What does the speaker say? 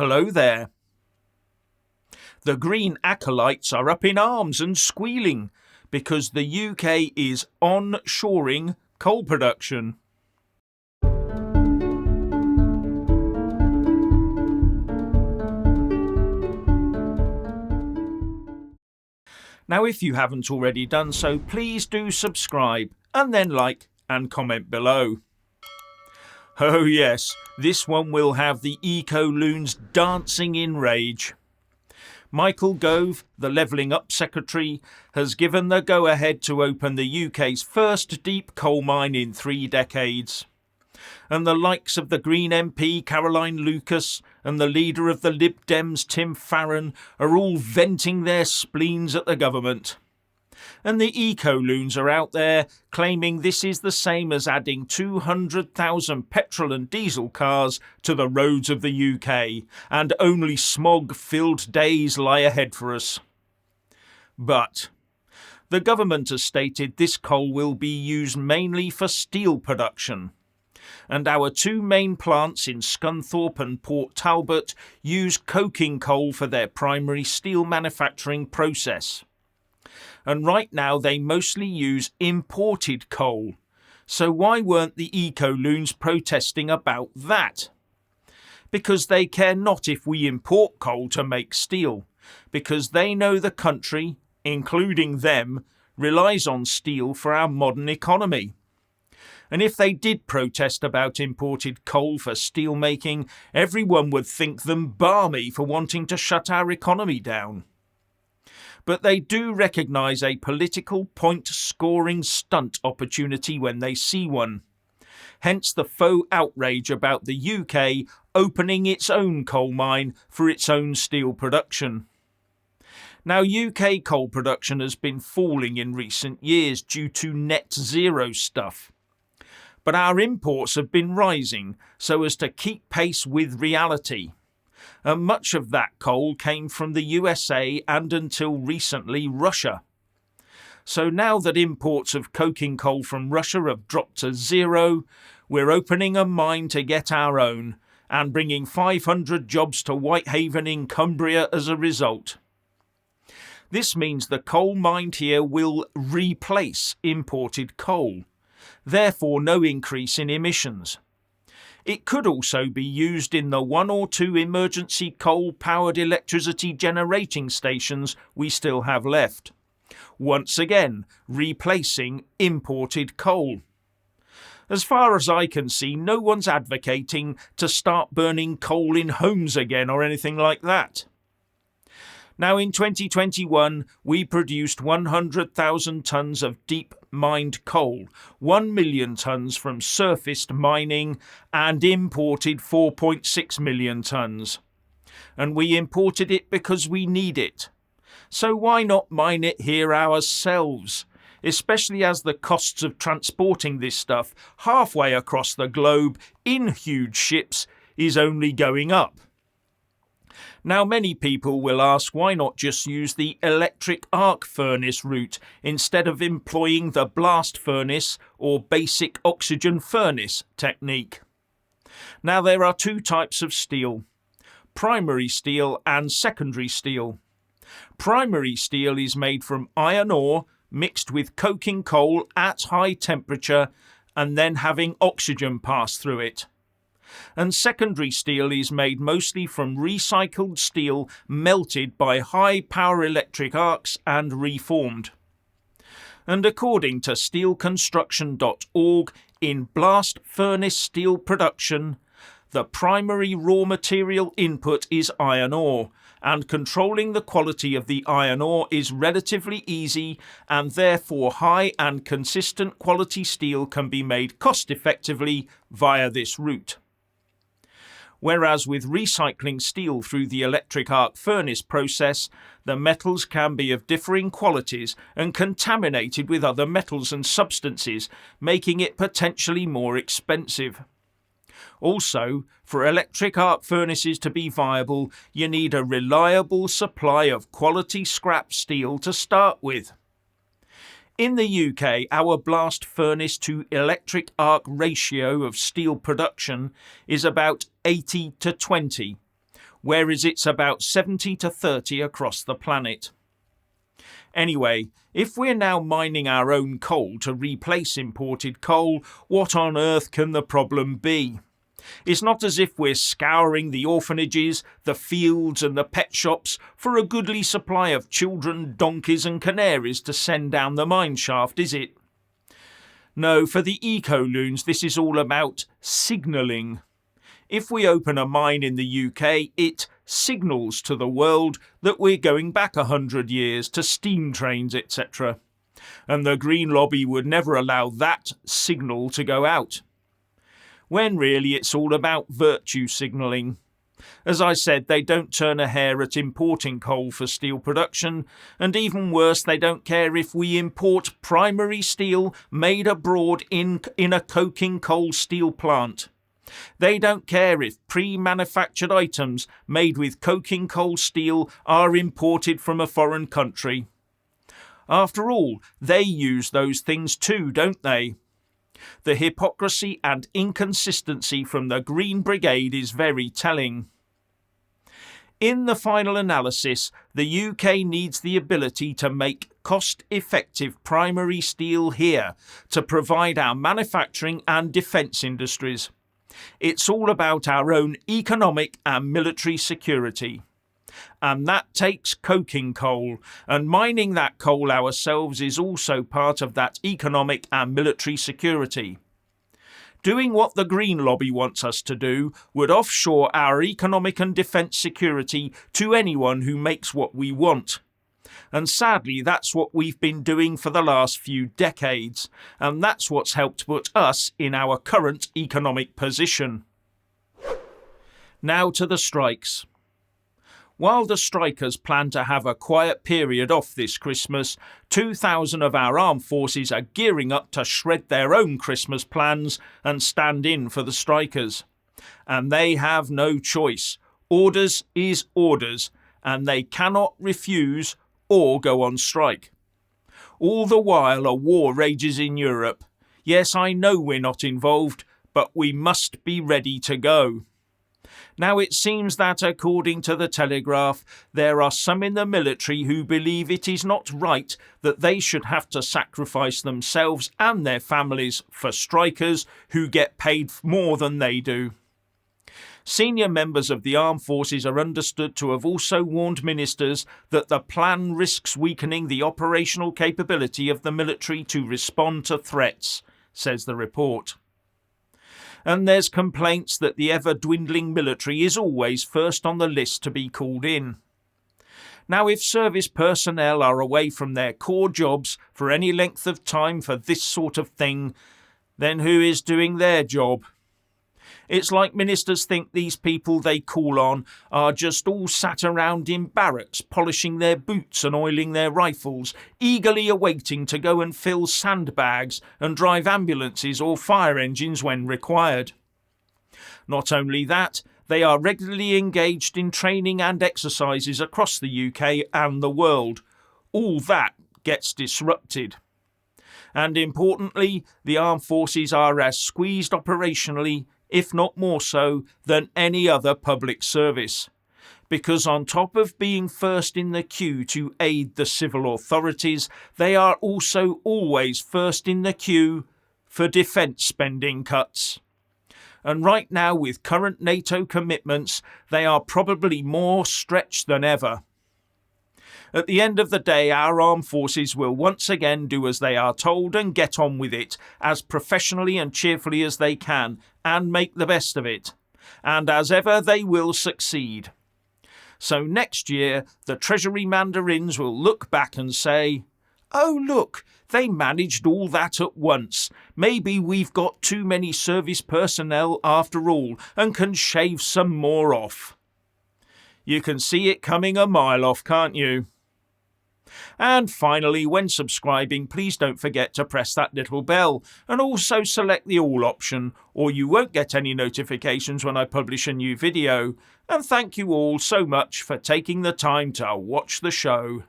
Hello there. The green acolytes are up in arms and squealing because the UK is onshoring coal production. Now, if you haven't already done so, please do subscribe and then like and comment below. Oh yes, this one will have the eco-loons dancing in rage. Michael Gove, the Levelling Up Secretary, has given the go-ahead to open the UK's first deep coal mine in 3 decades. And the likes of the Green MP Caroline Lucas and the leader of the Lib Dems Tim Farron are all venting their spleens at the government. And the eco-loons are out there claiming this is the same as adding 200,000 petrol and diesel cars to the roads of the UK, and only smog-filled days lie ahead for us. But the government has stated this coal will be used mainly for steel production. And our 2 main plants in Scunthorpe and Port Talbot use coking coal for their primary steel manufacturing process. And right now they mostly use imported coal. So why weren't the eco-loons protesting about that? Because they care not if we import coal to make steel, because they know the country, including them, relies on steel for our modern economy. And if they did protest about imported coal for steel making, everyone would think them balmy for wanting to shut our economy down. But they do recognise a political point-scoring stunt opportunity when they see one. Hence the faux outrage about the UK opening its own coal mine for its own steel production. Now, UK coal production has been falling in recent years due to net zero stuff. But our imports have been rising so as to keep pace with reality. And much of that coal came from the USA and until recently Russia. So now that imports of coking coal from Russia have dropped to zero, we're opening a mine to get our own and bringing 500 jobs to Whitehaven in Cumbria as a result. This means the coal mined here will replace imported coal. Therefore, no increase in emissions. It could also be used in the 1 or 2 emergency coal-powered electricity generating stations we still have left. Once again, replacing imported coal. As far as I can see, no one's advocating to start burning coal in homes again or anything like that. Now, in 2021, we produced 100,000 tonnes of deep mined coal, 1 million tonnes from surfaced mining, and imported 4.6 million tonnes. And we imported it because we need it. So why not mine it here ourselves? Especially as the costs of transporting this stuff halfway across the globe in huge ships is only going up. Now, many people will ask why not just use the electric arc furnace route instead of employing the blast furnace or basic oxygen furnace technique. Now, there are 2 types of steel: primary steel and secondary steel. Primary steel is made from iron ore mixed with coking coal at high temperature and then having oxygen pass through it. And secondary steel is made mostly from recycled steel melted by high-power electric arcs and reformed. And according to steelconstruction.org, in blast furnace steel production, the primary raw material input is iron ore, and controlling the quality of the iron ore is relatively easy, and therefore high and consistent quality steel can be made cost-effectively via this route. Whereas with recycling steel through the electric arc furnace process, the metals can be of differing qualities and contaminated with other metals and substances, making it potentially more expensive. Also, for electric arc furnaces to be viable, you need a reliable supply of quality scrap steel to start with. In the UK, our blast furnace to electric arc ratio of steel production is about 80 to 20, whereas it's about 70 to 30 across the planet. Anyway, if we're now mining our own coal to replace imported coal, what on earth can the problem be? It's not as if we're scouring the orphanages, the fields and the pet shops for a goodly supply of children, donkeys and canaries to send down the mine shaft, is it? No, for the eco-loons this is all about signalling. If we open a mine in the UK, it signals to the world that we're going back 100 years to steam trains, etc. And the Green Lobby would never allow that signal to go out. When really it's all about virtue signalling. As I said, they don't turn a hair at importing coal for steel production, and even worse, they don't care if we import primary steel made abroad in a coking coal steel plant. They don't care if pre-manufactured items made with coking coal steel are imported from a foreign country. After all, they use those things too, don't they? The hypocrisy and inconsistency from the Green Brigade is very telling. In the final analysis, the UK needs the ability to make cost-effective primary steel here to provide our manufacturing and defence industries. It's all about our own economic and military security. And that takes coking coal, and mining that coal ourselves is also part of that economic and military security. Doing what the Green Lobby wants us to do would offshore our economic and defence security to anyone who makes what we want. And sadly, that's what we've been doing for the last few decades, and that's what's helped put us in our current economic position. Now to the strikes. While the strikers plan to have a quiet period off this Christmas, 2,000 of our armed forces are gearing up to shred their own Christmas plans and stand in for the strikers. And they have no choice. Orders is orders, and they cannot refuse or go on strike. All the while a war rages in Europe. Yes, I know we're not involved, but we must be ready to go. Now it seems that, according to the Telegraph, there are some in the military who believe it is not right that they should have to sacrifice themselves and their families for strikers who get paid more than they do. Senior members of the armed forces are understood to have also warned ministers that the plan risks weakening the operational capability of the military to respond to threats, says the report. And there's complaints that the ever-dwindling military is always first on the list to be called in. Now, if service personnel are away from their core jobs for any length of time for this sort of thing, then who is doing their job? It's like ministers think these people they call on are just all sat around in barracks polishing their boots and oiling their rifles, eagerly awaiting to go and fill sandbags and drive ambulances or fire engines when required. Not only that, they are regularly engaged in training and exercises across the UK and the world. All that gets disrupted. And importantly, the armed forces are as squeezed operationally, if not more so, than any other public service. Because on top of being first in the queue to aid the civil authorities, they are also always first in the queue for defence spending cuts. And right now, with current NATO commitments, they are probably more stretched than ever. At the end of the day, our armed forces will once again do as they are told and get on with it as professionally and cheerfully as they can and make the best of it. And as ever, they will succeed. So next year, the Treasury mandarins will look back and say, "Oh, look, they managed all that at once. Maybe we've got too many service personnel after all and can shave some more off." You can see it coming a mile off, can't you? And finally, when subscribing, please don't forget to press that little bell and also select the all option, or you won't get any notifications when I publish a new video. And thank you all so much for taking the time to watch the show.